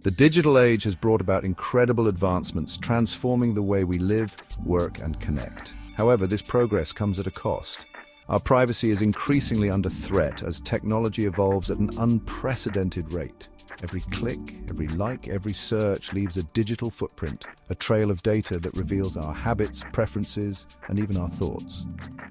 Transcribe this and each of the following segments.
The digital age has brought about incredible advancements, transforming the way we live, work, and connect. However, this progress comes at a cost. Our privacy is increasingly under threat as technology evolves at an unprecedented rate. Every click, every like, every search leaves a digital footprint, a trail of data that reveals our habits, preferences, and even our thoughts.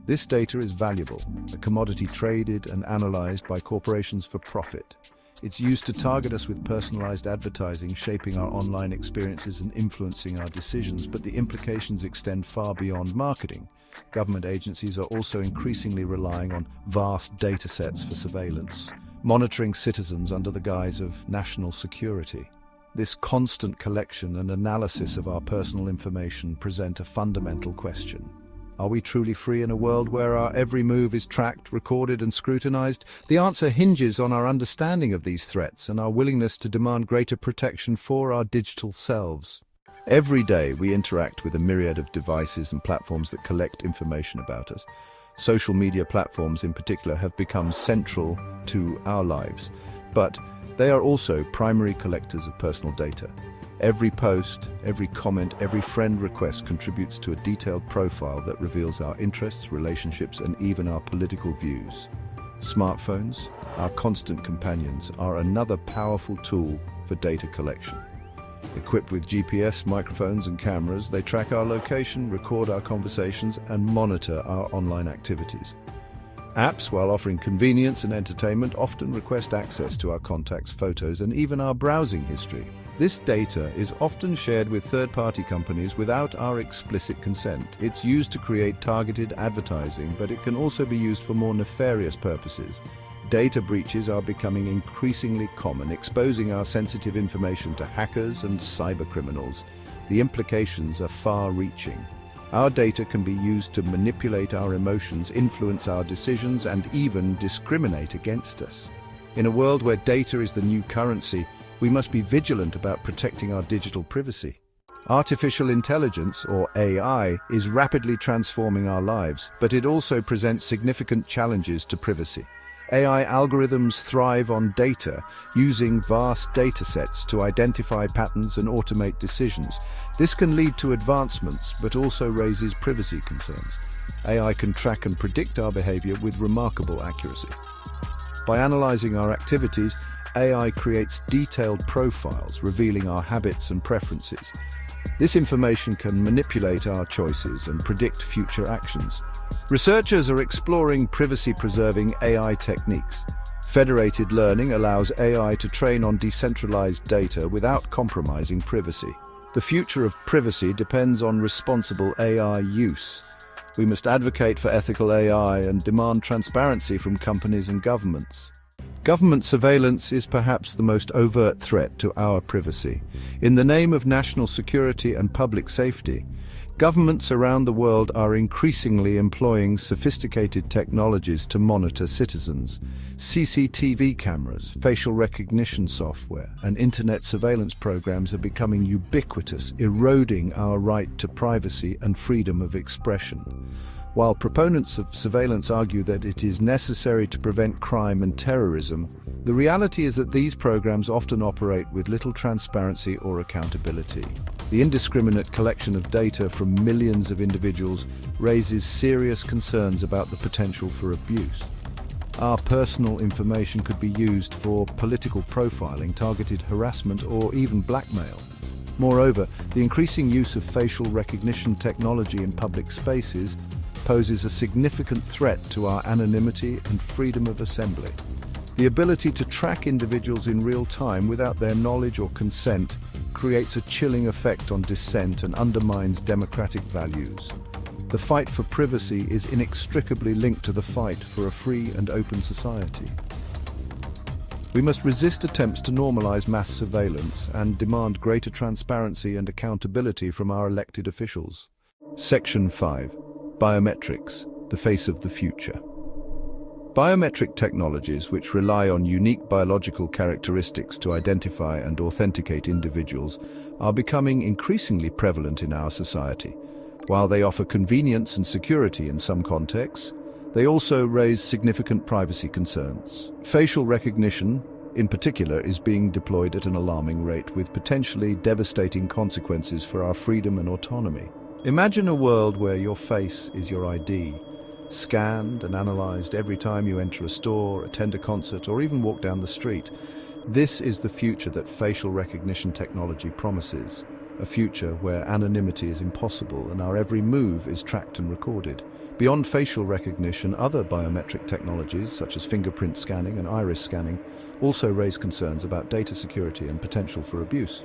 This data is valuable, a commodity traded and analyzed by corporations for profit. It's used to target us with personalized advertising, shaping our online experiences and influencing our decisions, but the implications extend far beyond marketing. Government agencies are also increasingly relying on vast data sets for surveillance, monitoring citizens under the guise of national security. This constant collection and analysis of our personal information present a fundamental question. Are we truly free in a world where our every move is tracked, recorded, and scrutinized? The answer hinges on our understanding of these threats and our willingness to demand greater protection for our digital selves. Every day, we interact with a myriad of devices and platforms that collect information about us. Social media platforms in particular have become central to our lives, but they are also primary collectors of personal data. Every post, every comment, every friend request contributes to a detailed profile that reveals our interests, relationships, and even our political views. Smartphones, our constant companions, are another powerful tool for data collection. Equipped with GPS, microphones, and cameras, they track our location, record our conversations, and monitor our online activities. Apps, while offering convenience and entertainment, often request access to our contacts, photos, and even our browsing history. This data is often shared with third-party companies without our explicit consent. It's used to create targeted advertising, but it can also be used for more nefarious purposes. Data breaches are becoming increasingly common, exposing our sensitive information to hackers and cybercriminals. The implications are far-reaching. Our data can be used to manipulate our emotions, influence our decisions, and even discriminate against us. In a world where data is the new currency, we must be vigilant about protecting our digital privacy. Artificial intelligence, or AI, is rapidly transforming our lives, but it also presents significant challenges to privacy. AI algorithms thrive on data, using vast data sets to identify patterns and automate decisions. This can lead to advancements, but also raises privacy concerns. AI can track and predict our behavior with remarkable accuracy. By analyzing our activities, AI creates detailed profiles revealing our habits and preferences. This information can manipulate our choices and predict future actions. Researchers are exploring privacy-preserving AI techniques. Federated learning allows AI to train on decentralized data without compromising privacy. The future of privacy depends on responsible AI use. We must advocate for ethical AI and demand transparency from companies and governments. Government surveillance is perhaps the most overt threat to our privacy. In the name of national security and public safety, governments around the world are increasingly employing sophisticated technologies to monitor citizens. CCTV cameras, facial recognition software, and internet surveillance programs are becoming ubiquitous, eroding our right to privacy and freedom of expression. While proponents of surveillance argue that it is necessary to prevent crime and terrorism, the reality is that these programs often operate with little transparency or accountability. The indiscriminate collection of data from millions of individuals raises serious concerns about the potential for abuse. Our personal information could be used for political profiling, targeted harassment, or even blackmail. Moreover, the increasing use of facial recognition technology in public spaces poses a significant threat to our anonymity and freedom of assembly. The ability to track individuals in real time without their knowledge or consent creates a chilling effect on dissent and undermines democratic values. The fight for privacy is inextricably linked to the fight for a free and open society. We must resist attempts to normalize mass surveillance and demand greater transparency and accountability from our elected officials. Section 5. Biometrics, the face of the future. Biometric technologies, which rely on unique biological characteristics to identify and authenticate individuals, are becoming increasingly prevalent in our society. While they offer convenience and security in some contexts, they also raise significant privacy concerns. Facial recognition, in particular, is being deployed at an alarming rate with potentially devastating consequences for our freedom and autonomy. Imagine a world where your face is your ID, scanned and analyzed every time you enter a store, attend a concert, or even walk down the street. This is the future that facial recognition technology promises, a future where anonymity is impossible and our every move is tracked and recorded. Beyond facial recognition, other biometric technologies, such as fingerprint scanning and iris scanning, also raise concerns about data security and potential for abuse.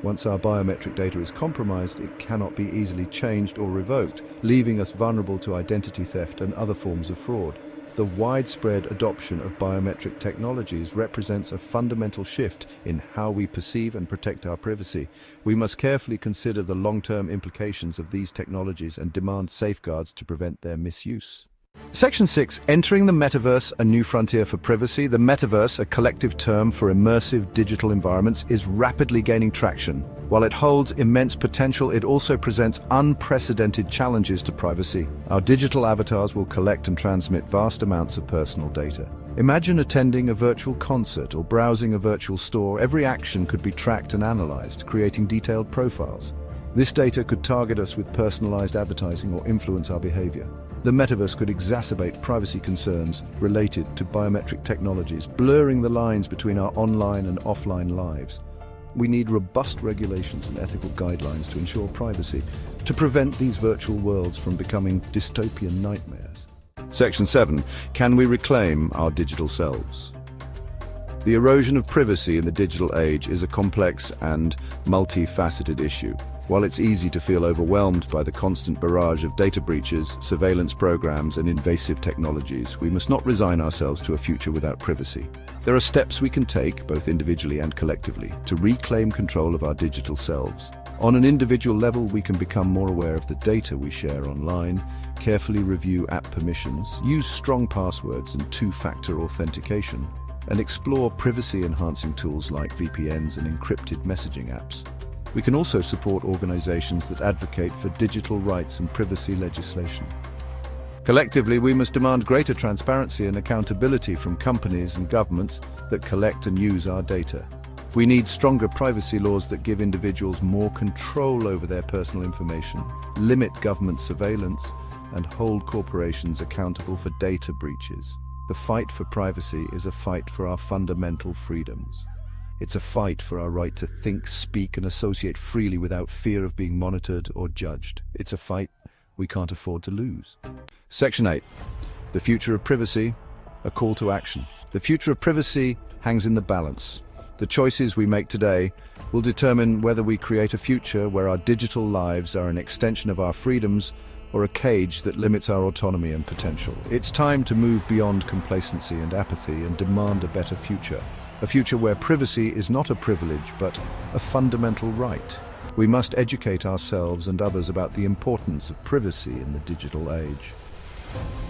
Once our biometric data is compromised, it cannot be easily changed or revoked, leaving us vulnerable to identity theft and other forms of fraud. The widespread adoption of biometric technologies represents a fundamental shift in how we perceive and protect our privacy. We must carefully consider the long-term implications of these technologies and demand safeguards to prevent their misuse. Section 6. Entering the metaverse, a new frontier for privacy. The metaverse, a collective term for immersive digital environments, is rapidly gaining traction. While it holds immense potential, it also presents unprecedented challenges to privacy. Our digital avatars will collect and transmit vast amounts of personal data. Imagine attending a virtual concert or browsing a virtual store. Every action could be tracked and analyzed, creating detailed profiles. This data could target us with personalized advertising or influence our behavior. The metaverse could exacerbate privacy concerns related to biometric technologies, blurring the lines between our online and offline lives. We need robust regulations and ethical guidelines to ensure privacy, to prevent these virtual worlds from becoming dystopian nightmares. Section 7. Can we reclaim our digital selves? The erosion of privacy in the digital age is a complex and multifaceted issue. While it's easy to feel overwhelmed by the constant barrage of data breaches, surveillance programs, and invasive technologies, we must not resign ourselves to a future without privacy. There are steps we can take, both individually and collectively, to reclaim control of our digital selves. On an individual level, we can become more aware of the data we share online, carefully review app permissions, use strong passwords and two-factor authentication, and explore privacy-enhancing tools like VPNs and encrypted messaging apps. We can also support organizations that advocate for digital rights and privacy legislation. Collectively, we must demand greater transparency and accountability from companies and governments that collect and use our data. We need stronger privacy laws that give individuals more control over their personal information, limit government surveillance, and hold corporations accountable for data breaches. The fight for privacy is a fight for our fundamental freedoms. It's a fight for our right to think, speak, and associate freely without fear of being monitored or judged. It's a fight we can't afford to lose. Section 8. The future of privacy, a call to action. The future of privacy hangs in the balance. The choices we make today will determine whether we create a future where our digital lives are an extension of our freedoms or a cage that limits our autonomy and potential. It's time to move beyond complacency and apathy and demand a better future. A future where privacy is not a privilege, but a fundamental right. We must educate ourselves and others about the importance of privacy in the digital age.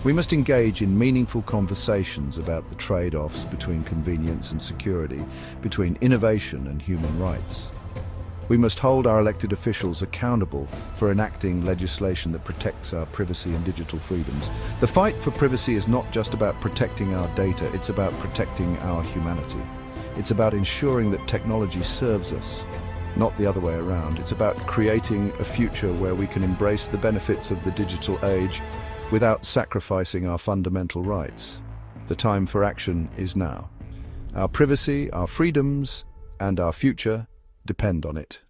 We must engage in meaningful conversations about the trade-offs between convenience and security, between innovation and human rights. We must hold our elected officials accountable for enacting legislation that protects our privacy and digital freedoms. The fight for privacy is not just about protecting our data, it's about protecting our humanity. It's about ensuring that technology serves us, not the other way around. It's about creating a future where we can embrace the benefits of the digital age without sacrificing our fundamental rights. The time for action is now. Our privacy, our freedoms, and our future depend on it.